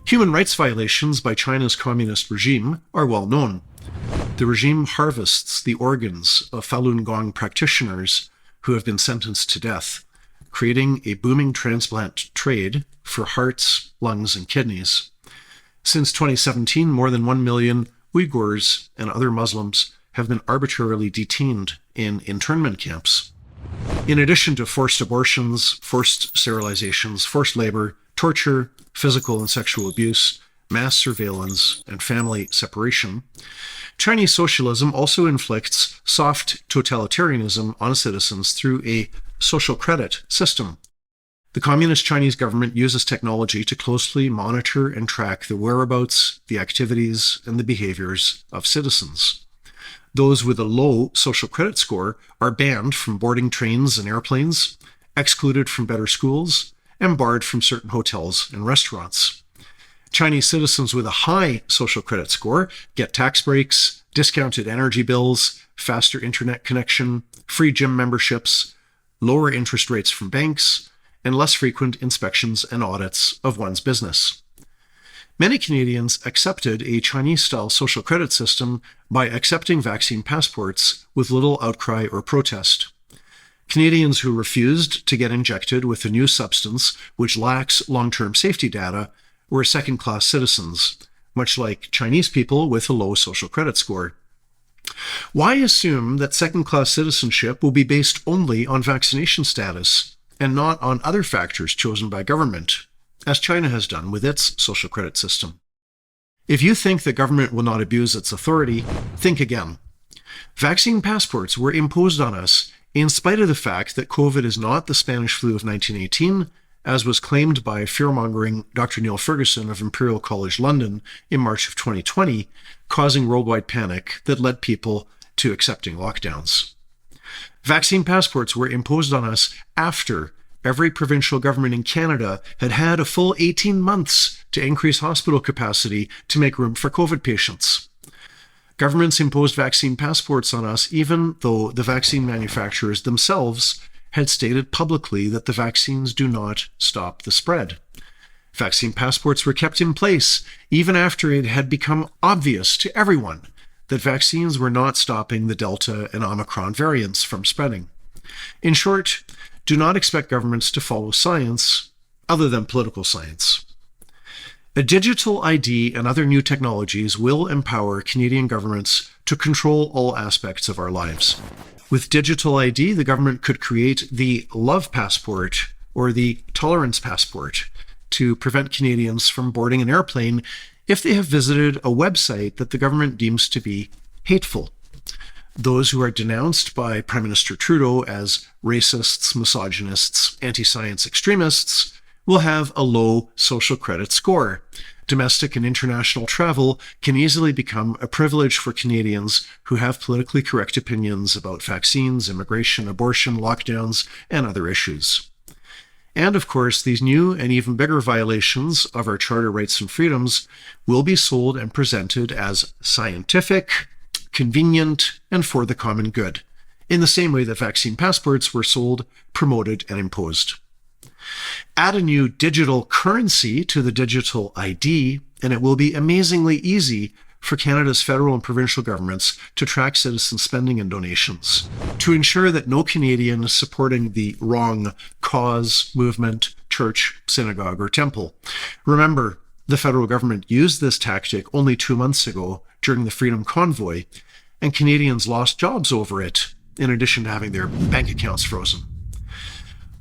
Human rights violations by China's communist regime are well known. The regime harvests the organs of Falun Gong practitioners who have been sentenced to death, creating a booming transplant trade for hearts, lungs, and kidneys. Since 2017, more than 1 million Uyghurs and other Muslims have been arbitrarily detained in internment camps. In addition to forced abortions, forced sterilizations, forced labor, torture, physical and sexual abuse, mass surveillance, and family separation, Chinese socialism also inflicts soft totalitarianism on citizens through a social credit system. The Communist Chinese government uses technology to closely monitor and track the whereabouts, the activities, and the behaviors of citizens. Those with a low social credit score are banned from boarding trains and airplanes, excluded from better schools, and barred from certain hotels and restaurants. Chinese citizens with a high social credit score get tax breaks, discounted energy bills, faster internet connection, free gym memberships, lower interest rates from banks, and less frequent inspections and audits of one's business. Many Canadians accepted a Chinese-style social credit system by accepting vaccine passports with little outcry or protest. Canadians who refused to get injected with a new substance which lacks long-term safety data were second-class citizens, much like Chinese people with a low social credit score. Why assume that second-class citizenship will be based only on vaccination status and not on other factors chosen by government, as China has done with its social credit system? If you think the government will not abuse its authority, think again. Vaccine passports were imposed on us in spite of the fact that COVID is not the Spanish flu of 1918, as was claimed by fear-mongering Dr. Neil Ferguson of Imperial College London in March of 2020, causing worldwide panic that led people to accepting lockdowns. Vaccine passports were imposed on us after every provincial government in Canada had had a full 18 months to increase hospital capacity to make room for COVID patients. Governments imposed vaccine passports on us even though the vaccine manufacturers themselves had stated publicly that the vaccines do not stop the spread. Vaccine passports were kept in place even after it had become obvious to everyone that vaccines were not stopping the Delta and Omicron variants from spreading. In short, do not expect governments to follow science other than political science. A digital ID and other new technologies will empower Canadian governments to control all aspects of our lives. With digital ID, the government could create the love passport or the tolerance passport to prevent Canadians from boarding an airplane if they have visited a website that the government deems to be hateful. Those who are denounced by Prime Minister Trudeau as racists, misogynists, anti-science extremists will have a low social credit score. Domestic and international travel can easily become a privilege for Canadians who have politically correct opinions about vaccines, immigration, abortion, lockdowns, and other issues. And of course, these new and even bigger violations of our charter rights and freedoms will be sold and presented as scientific, convenient, and for the common good, in the same way that vaccine passports were sold, promoted, and imposed. Add a new digital currency to the digital ID, and it will be amazingly easy for Canada's federal and provincial governments to track citizen spending and donations, to ensure that no Canadian is supporting the wrong cause, movement, church, synagogue, or temple. Remember, the federal government used this tactic only 2 months ago during the Freedom Convoy, and Canadians lost jobs over it, in addition to having their bank accounts frozen.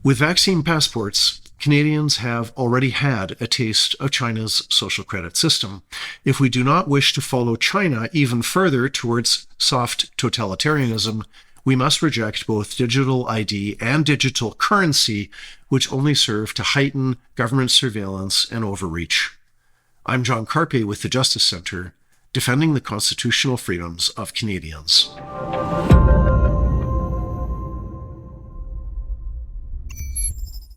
With vaccine passports, Canadians have already had a taste of China's social credit system. If we do not wish to follow China even further towards soft totalitarianism, we must reject both digital ID and digital currency, which only serve to heighten government surveillance and overreach. I'm John Carpay with the Justice Centre, defending the constitutional freedoms of Canadians.